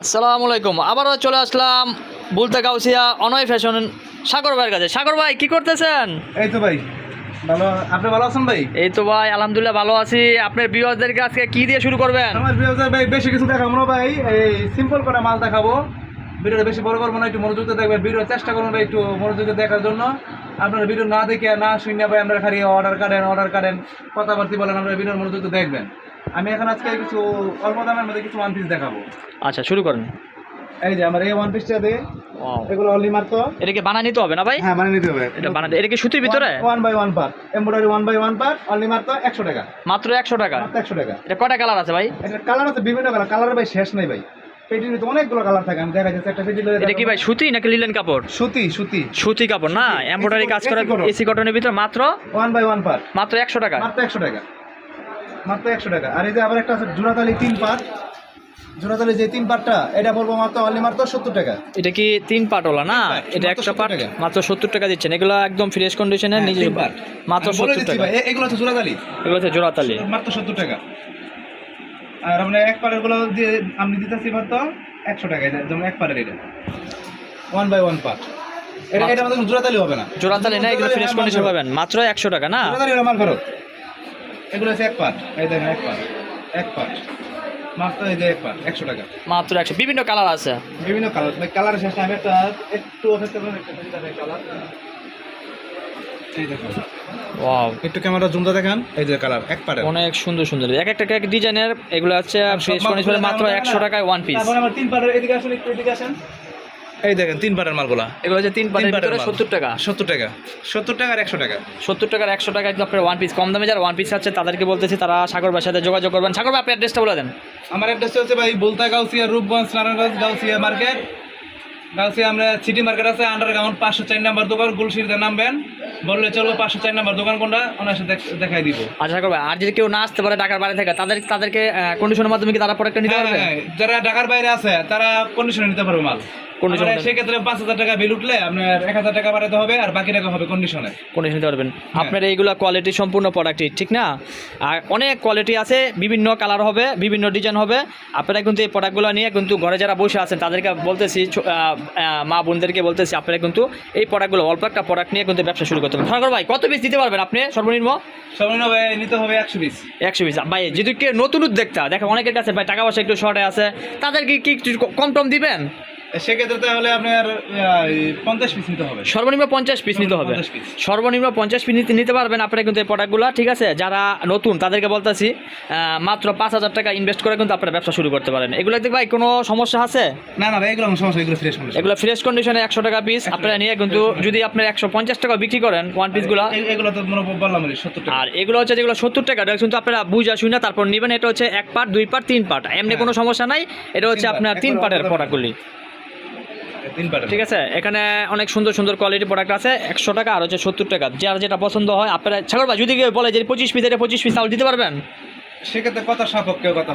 আসসালামু আলাইকুম। আবারও চলে আসলাম বলতে গাউসিয়া অনয় ফ্যাশন সাগর ভাইয়ের কাছে। সাগর ভাই কি করতেছেন? এই তো ভাই ভালো। আপনি ভালো আছেন ভাই? এই তো ভাই আলহামদুলিল্লাহ ভালো আছি। আপনার ভিউয়ারদেরকে আজকে কি দিয়ে শুরু করবেন? আমার ভিউয়ার ভাই বেশি কিছু দেখাবো না ভাই, এই সিম্পল করে মাল দেখাবো। ভিডিওটা বেশি বড় করবো না, একটু মনোযোগ দিয়ে দেখবেন। ভিডিও চেষ্টা করুন ভাই একটু মনোযোগ দিয়ে দেখার জন্য। আপনারা ভিডিও না দেখে না শুনে ভাই আমরা খালি অর্ডার করেন কথাবার্তি বলেন, আপনারা ভিডিওর মনোযোগ দিয়ে দেখবেন। আমি এখন আজকে কিছু অল্প দামের মধ্যে কিছু ওয়ান পিস দেখাবো। আচ্ছা শুরু করেন। এই যে আমার এই ওয়ান পিসটা দিয়ে ওয়াও, এগুলো অনলি মাত্র এটা কি বানায় নিতে হবে না ভাই? হ্যাঁ মানে নিতে হবে। এটা বানাতে এটা কি সুতির ভিতরে? 1/1 পার্ট এমব্রয়ডারি 1/1 পার্ট অনলি মাত্র 100 টাকা। মাত্র 100 টাকা? মাত্র 100 টাকা। এটা কয়টা কালার আছে ভাই? এটা কালার আছে বিভিন্ন কালার, কালার ভাই শেষ নাই ভাই। পেটির তো অনেকগুলো কালার থাকে, আমি দেখা যাচ্ছে একটা পেটি লয়ে। এটা কি ভাই সুতি নাকি লিলেন কাপড়? সুতি সুতি সুতি কাপড় না, এমব্রয়ডারি কাজ করা এসি কটনের ভিতরে মাত্র 1/1 পার্ট মাত্র 100 টাকা। মাত্র 100 টাকা, মাত্র 100 টাকা। আর এই যে আবার একটা আছে জোড়াতালি 3 পার্ট, জোড়াতালি যে 3 পার্টটা এটা বলবো মাত্র অনলি মাত্র 70 টাকা। এটা কি 3 পার্টওয়ালা না? এটা একটা পার্ট মাত্র 70 টাকা দিচ্ছেন। এগুলো একদম ফ্রেশ কন্ডিশনের নিজে মাত্র 70 টাকা। এগুলো হচ্ছে জোড়াতালি, এগুলো হচ্ছে জোড়াতালি মাত্র 70 টাকা। আর আমরা এক পারের গুলো দিয়ে আমি দিতেছি মাত্র 100 টাকা। যেমন এক পারের এটা 1/1 পার্ট, এটা আমাদের জোড়াতালি হবে না। জোড়াতালি না, এগুলো ফ্রেশ কন্ডিশন পাবেন মাত্র 100 টাকা না? জোড়াতালি মাল ফেরত। এগুলো হচ্ছে এক পার্ট, এই দেখেন এক পার্ট মাত্র এই যে এক পার্ট 100 টাকা। মাত্র 100। বিভিন্ন কালার আছে, বিভিন্ন কালার, কালারের শেষে আমি একটা একটু অপেক্ষা করুন, একটা কালার এই দেখুন। ওয়াও, একটু ক্যামেরা জুমটা দেখান। এই যে কালার এক পার্ট অনেক সুন্দর সুন্দর এক একটা এক ডিজাইনের। এগুলো হচ্ছে ফ্রেশ কন্ডিশনে মাত্র 100 টাকায় ওয়ান পিস। তারপর আমার 3 পার্টের এদিকে আসুন, একটু এদিকে আসেন। এই দেখেন 3 পার্টের মালগুলা। এগুলো হচ্ছে 3 পার্টের ভিতরে 70 টাকা। 70 টাকা, 70 টাকা আর 100 টাকা। 70 টাকার 100 টাকা কিন্তু আপনার ওয়ান পিস। কম দামে যারা ওয়ান পিস আছে তাদেরকে বলতেছি তারা সাগর ভাইয়ের সাথে যোগাযোগ করবেন। সাগর ভাই আপনার অ্যাড্রেসটা বলে দেন। আমার অ্যাড্রেসটা হচ্ছে ভাই বলতা গাউসিয়া, রূপগঞ্জ, নারায়ণগঞ্জ, গাউসিয়া মার্কেট। গাউসিয়া আমরা সিটি মার্কেট আছে, আন্ডারগ্রাউন্ড 504 নাম্বার দোকান, গুলশিরিতে নামবেন, বললে চলবো 504 নাম্বার দোকান কোনটা ওনার সাথে দেখাই দিব। আচ্ছা সাগর ভাই, আর যদি কেউ না আসতে পারে ঢাকার বাইরে থেকে তাদেরকে কন্ডিশনের মাধ্যমে কি তারা প্রোডাক্টটা নিতে পারবে? যারা ঢাকার বাইরে আছে তারা কন্ডিশনে নিতে পারবে মাল। সেক্ষেত্রে 5,000 টাকা বিল উঠলে আপনার 1,000 টাকা বাড়াতে হবে, আর বাকি টাকা হবে কন্ডিশনে নিতে পারবেন। আপনার এইগুলো কোয়ালিটি সম্পূর্ণ প্রোডাক্টই ঠিক না? আর অনেক কোয়ালিটি আছে, বিভিন্ন কালার হবে, বিভিন্ন ডিজাইন হবে। আপনারা কিন্তু এই প্রোডাক্টগুলো নিয়ে কিন্তু ঘরে যারা বসে আছেন তাদেরকে বলতেছি, মা বোনদেরকে বলতেছি, আপনারা কিন্তু এই প্রোডাক্টগুলো অল্প একটা প্রোডাক্ট নিয়ে কিন্তু ব্যবসা শুরু করতে পারেন। সাগর ভাই কত পিস দিতে পারবেন আপনি সর্বনিম্ন? ভাই নিতে হবে 100 পিস। 100 পিস ভাই। যদি কেউ নতুন উদ্যোক্তা দেখে অনেকের কাছে ভাই টাকা পয়সা একটু শর্টে আছে, তাদেরকে কি একটু কম টম দিবেন? সেক্ষেত্রে তাহলে আপনার 50 পিস নিতে হবে, সর্বনিম্ন 50 পিস নিতে হবে। সর্বনিম্ন 50 পিস নিতে পারবেন আপনারা কিন্তু এই প্রোডাক্টগুলো, ঠিক আছে? যারা নতুন তাদেরকে বলতেছি মাত্র 5,000 টাকা ইনভেস্ট করে কিন্তু আপনারা ব্যবসা শুরু করতে পারেন। এগুলোতে ভাই কোনো সমস্যা আছে? না ভাই, এগুলো সমস্যা, এগুলো ফ্রেশ কন্ডিশনে 100 টাকা পিস আপনারা নিয়ে কিন্তু যদি আপনার 150 টাকা বিক্রি করেন ওয়ান পিসগুলো, এগুলো তো বললাম 70 টাকা। আর এগুলো হচ্ছে যেগুলো 70 টাকা, এটা কিন্তু আপনারা বুঝা শুনে তারপর নেবেন। এটা হচ্ছে 1 পার্ট 2 পার্ট 3 পার্ট, এমনি কোনো সমস্যা নাই। এটা হচ্ছে আপনার 3 পার্টের প্রোডাক্টগুলি, ঠিক আছে? এখানে অনেক সুন্দর সুন্দর কোয়ালিটি প্রোডাক্ট আছে। 100 টাকা আর হচ্ছে 70 টাকা, যার যেটা পছন্দ হয়। আপনারা সাগর ভাই যদি কেউ বলে যে 25 পিস, এটা 25 পিস তাহলে দিতে পারবেন? সেক্ষেত্রে কথা সাপেক্ষে কথা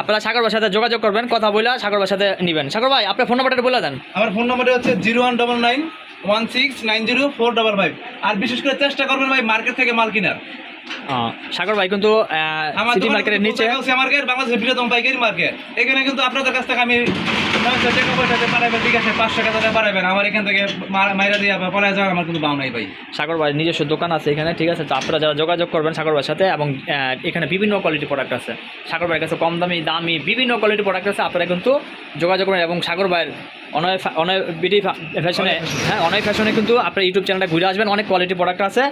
আপনারা সাগর ভাইয়ের সাথে যোগাযোগ করবেন, কথা বলে সাগর ভাইয়ের সাথে নেবেন। সাগর ভাই আপনার ফোন নাম্বারটা বলে দেন। আমার ফোন নাম্বারটা হচ্ছে 0199169045। আর বিশেষ করে চেষ্টা করবেন ভাই মার্কেট থেকে মাল কেনার। সাগর ভাই কিন্তু সিটি মার্কেটের নিচে মার্কেট, বাংলাদেশের বৃহত্তম পাইকারি মার্কেট। এখানে কিন্তু আপনাদের কাছ থেকে আমি 500 টাকা পাঠাবেন, আমার এখান থেকে মাইরা দিয়ে পড়ায় যাওয়ার আমার কিন্তু বাউ নাই ভাই। সাগর ভাই নিজস্ব দোকান আছে এখানে, ঠিক আছে? তো আপনারা যারা যোগাযোগ করবেন সাগর ভাইয়ের সাথে, এবং এখানে বিভিন্ন কোয়ালিটি প্রোডাক্ট আছে সাগর ভাইয়ের কাছে, কম দামি বিভিন্ন কোয়ালিটি প্রোডাক্ট আছে। আপনারা কিন্তু যোগাযোগ করবেন। এবং সাগর ভাইয়ের অনয় বিডি ফ্যাশনে, হ্যাঁ অনয় ফ্যাশনে কিন্তু আপনার ইউটিউব চ্যানেলটা ঘুরে আসবেন, অনেক কোয়ালিটি প্রোডাক্ট আছে।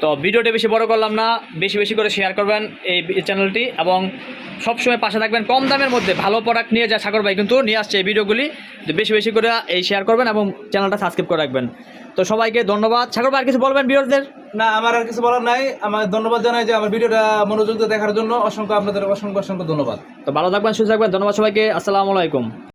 তো ভিডিওটা বেশি বড় করলাম না, বেশি করে শেয়ার করবেন এই চ্যানেলটি, এবং সবসময় পাশে থাকবেন। কম দামের মধ্যে ভালো প্রোডাক্ট নিয়ে যা সাগর ভাই কিন্তু নিয়ে আসছে এই ভিডিওগুলি, বেশি করে এই শেয়ার করবেন এবং চ্যানেলটা সাবস্ক্রাইব করে রাখবেন। তো সবাইকে ধন্যবাদ। সাগর ভাই আর কিছু বলবেন ভিউয়ারদের? না, আমার আর কিছু বলার নাই। আমার ধন্যবাদ জানাই যে আমার ভিডিওটা মনোযোগ দিয়ে দেখার জন্য। আপনাদের অসংখ্য ধন্যবাদ। তো ভালো থাকবেন, সুস্থ থাকবেন। ধন্যবাদ সবাইকে। আসসালামু আলাইকুম।